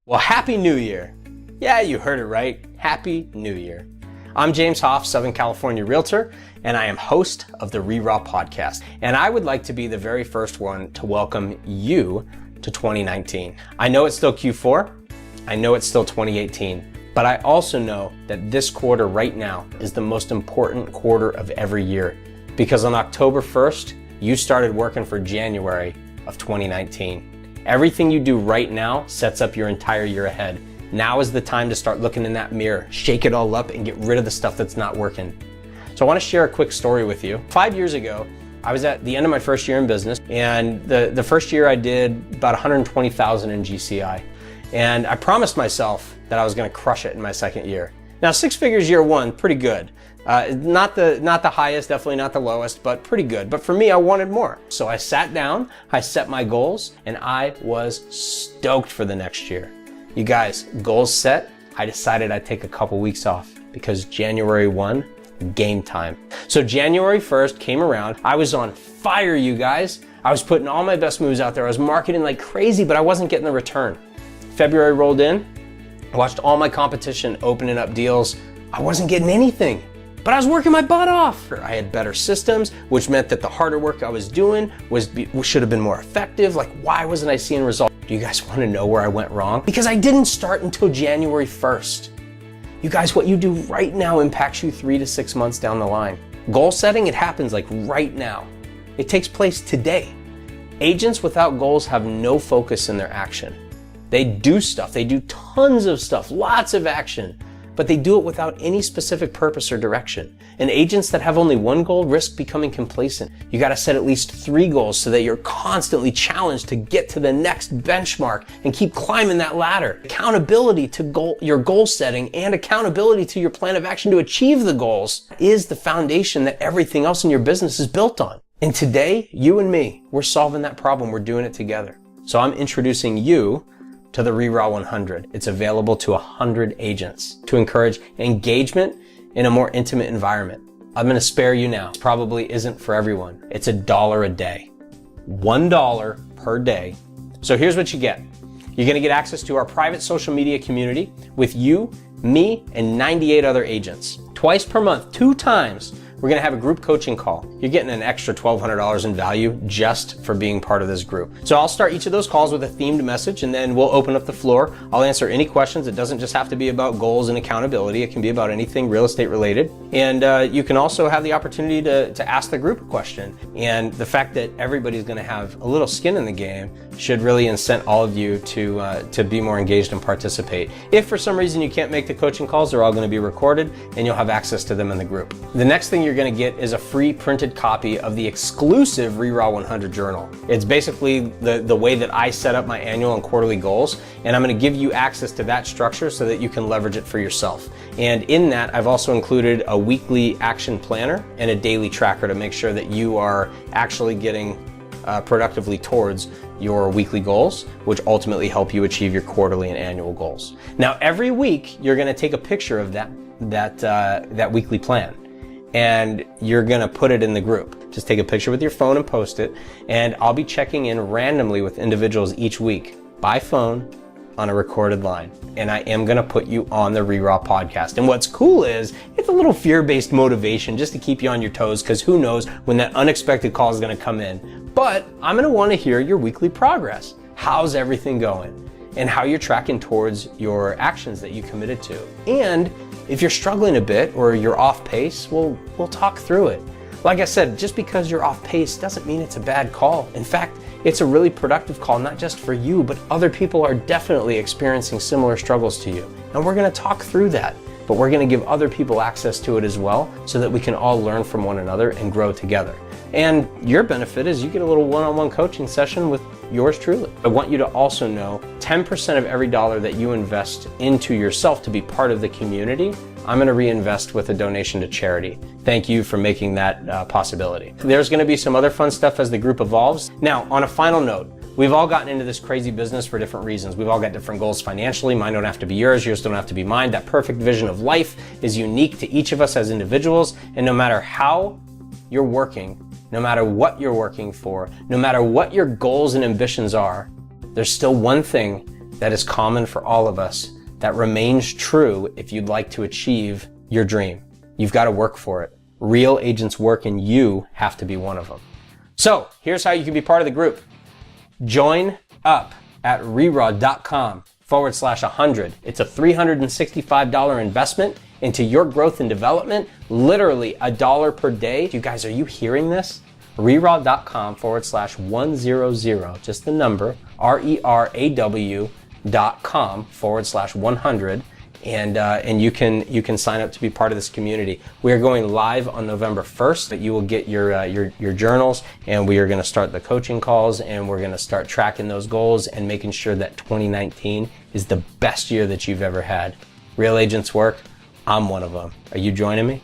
Well, Happy New Year. Yeah, you heard it right. Happy New Year. I'm James Hoff, Southern California Realtor, and I am host of the RERAW podcast. And I would like to be the very first one to welcome you to 2019. I know it's still Q4. I know it's still 2018. But I also know that this quarter right now is the most important quarter of every year, because on October 1st, you started working for January of 2019. Everything you do right now sets up your entire year ahead. Now is the time to start looking in that mirror, shake it all up and get rid of the stuff that's not working. So I want to share a quick story with you. 5 years ago, I was at the end of my first year in business, and the first year I did about 120,000 in GCI. And I promised myself that I was going to crush it in my second year. Now, 6 figures year one, pretty good. Not the highest, definitely not the lowest, but pretty good. But for me, I wanted more. So I sat down, I set my goals, and I was stoked for the next year. You guys, goals set, I decided I'd take a couple weeks off because January 1, game time. So January 1st came around, I was on fire, you guys. I was putting all my best moves out there. I was marketing like crazy, but I wasn't getting the return. February rolled in, I watched all my competition opening up deals. I wasn't getting anything, but I was working my butt off. I had better systems, which meant that the harder work I was doing should have been more effective. Like, why wasn't I seeing results? Do you guys want to know where I went wrong? Because I didn't start until January 1st. You guys, what you do right now impacts you 3 to 6 months down the line. Goal setting, it happens like right now. It takes place today. Agents without goals have no focus in their action. They do stuff, they do tons of stuff, lots of action, but they do it without any specific purpose or direction. And agents that have only one goal risk becoming complacent. You gotta set at least 3 goals so that you're constantly challenged to get to the next benchmark and keep climbing that ladder. Accountability to your goal setting and accountability to your plan of action to achieve the goals is the foundation that everything else in your business is built on. And today, you and me, we're solving that problem. We're doing it together. So I'm introducing you to the RERAW 100. It's available to 100 agents to encourage engagement in a more intimate environment. I'm gonna spare you now. It probably isn't for everyone. It's $1 a day. $1 per day. So here's what you get. You're gonna get access to our private social media community with you, me, and 98 other agents. Twice per month, 2 times, we're gonna have a group coaching call. You're getting an extra $1,200 in value just for being part of this group. So I'll start each of those calls with a themed message, and then we'll open up the floor. I'll answer any questions. It doesn't just have to be about goals and accountability. It can be about anything real estate related. And you can also have the opportunity to ask the group a question. And the fact that everybody's gonna have a little skin in the game should really incent all of you to be more engaged and participate. If for some reason you can't make the coaching calls, they're all gonna be recorded and you'll have access to them in the group. The next thing you're gonna get is a free printed copy of the exclusive RERAW 100 journal. It's basically the way that I set up my annual and quarterly goals, and I'm gonna give you access to that structure so that you can leverage it for yourself. And in that, I've also included a weekly action planner and a daily tracker to make sure that you are actually getting productively towards your weekly goals, which ultimately help you achieve your quarterly and annual goals. Now, every week, you're gonna take a picture of that weekly plan, and you're gonna put it in the group. Just take a picture with your phone and post it, and I'll be checking in randomly with individuals each week by phone on a recorded line. And I am gonna put you on the RERAW podcast. And what's cool is it's a little fear-based motivation just to keep you on your toes, because who knows when that unexpected call is gonna come in. But I'm gonna wanna hear your weekly progress. How's everything going? And how you're tracking towards your actions that you committed to. And if you're struggling a bit or you're off pace, we'll talk through it. Like I said, just because you're off pace doesn't mean it's a bad call. In fact, it's a really productive call, not just for you, but other people are definitely experiencing similar struggles to you. And we're gonna talk through that, but we're gonna give other people access to it as well so that we can all learn from one another and grow together. And your benefit is you get a little one-on-one coaching session with yours truly. I want you to also know 10% of every dollar that you invest into yourself to be part of the community, I'm gonna reinvest with a donation to charity. Thank you for making that possibility. There's gonna be some other fun stuff as the group evolves. Now, on a final note, we've all gotten into this crazy business for different reasons. We've all got different goals financially. Mine don't have to be yours don't have to be mine. That perfect vision of life is unique to each of us as individuals, and no matter how you're working, no matter what you're working for, no matter what your goals and ambitions are, there's still one thing that is common for all of us that remains true if you'd like to achieve your dream. You've got to work for it. Real agents work and you have to be one of them. So here's how you can be part of the group. Join up at RERAW.com/100. It's a $365 investment into your growth and development, literally $1 per day. You guys, are you hearing this? RERAW.com/100, just the number, RERAW.com/100. And you can sign up to be part of this community. We are going live on November 1st, but you will get your journals, and we are going to start the coaching calls, and we're going to start tracking those goals and making sure that 2019 is the best year that you've ever had. Real agents work. I'm one of them. Are you joining me?